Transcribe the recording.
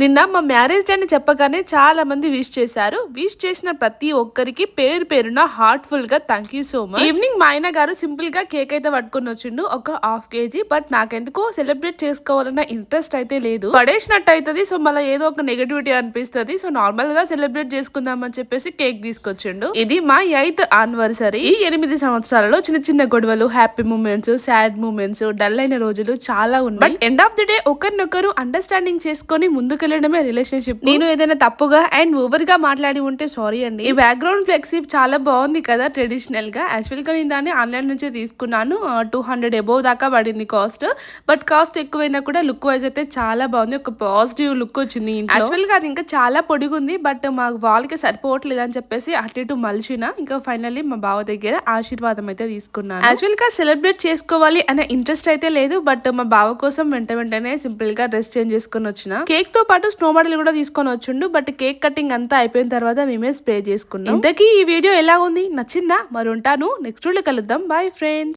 నిన్న మా marriage day అని చెప్పగానే చాలా మంది విష్ చేశారు. విష్ చేసిన ప్రతి ఒక్కరికి పేరు పేరున హార్ట్ఫుల్ గా thank you so much. Evening మా ఆయన గారు సింపుల్ గా కేక్ అయితే పట్టుకుని వచ్చిండు, ఒక హాఫ్ కేజీ. బట్ నాకెందుకో సెలబ్రేట్ చేసుకోవాలన్న ఇంట్రెస్ట్ అయితే లేదు. పడేసినట్టు అవుతుంది. సో మళ్ళీ ఏదో ఒక నెగటివిటీ అనిపిస్తుంది. సో నార్మల్ గా సెలబ్రేట్ చేసుకుందాం అని చెప్పేసి కేక్ తీసుకొచ్చిండు. ఇది మా 8th యానివర్సరీ. ఈ 8 సంవత్సరాలలో చిన్న చిన్న గొడవలు, happy moments, sad moments, dull అయిన రోజులు చాలా ఉన్నాయి. But end of the day ఒకరినొకరు అండర్స్టాండింగ్ చేసుకొని ముందుకు వెళ్ళడమే రిలేషన్షిప్. నేను ఏదైనా తప్పుగా అండ్ ఓవర్ గా మాట్లాడి ఉంటే సారీ అండి. ఈ బ్యాక్గ్రౌండ్ ఫ్లెక్సీ చాలా బాగుంది కదా ట్రెడిషనల్ గా. యాక్చువల్ గా నేను దాన్ని ఆన్లైన్ నుంచే తీసుకున్నాను. 200 అబోవ్ దాకా పడింది కాస్ట్. బట్ కాస్ట్ ఎక్కువైనా కూడా లుక్ వైజ్ అయితే చాలా బాగుంది. ఒక పాజిటివ్ లుక్ వచ్చింది. యాక్చువల్ గా అది ఇంకా చాలా పొడిగుంది. బట్ మా వాల్ కి సరిపోవట్లేదు అని చెప్పేసి అటు ఇటు మలిచిన ఇంకా ఫైనల్లీ మా బావ దగ్గర ఆశీర్వాదం అయితే తీసుకున్నాను. యాక్చువల్ గా సెలబ్రేట్ చేసుకోవాలి అనే ఇంట్రెస్ట్ అయితే లేదు. బట్ మా బావ కోసం వెంటనే సింపుల్ గా డ్రెస్ చేంజ్ చేసుకుని వచ్చిన. కేక్ తో పాటు స్నో మోడల్ కూడా తీసుకొని వచ్చిండు. బట్ కేక్ కటింగ్ అంతా అయిపోయిన తర్వాత మేమే స్ప్రే చేసుకున్నాం. ఇంతకీ ఈ వీడియో ఎలా ఉంది, నచ్చిందా? మరి ఉంటాను, నెక్స్ట్ వీడియో కలుద్దాం. Bye friends.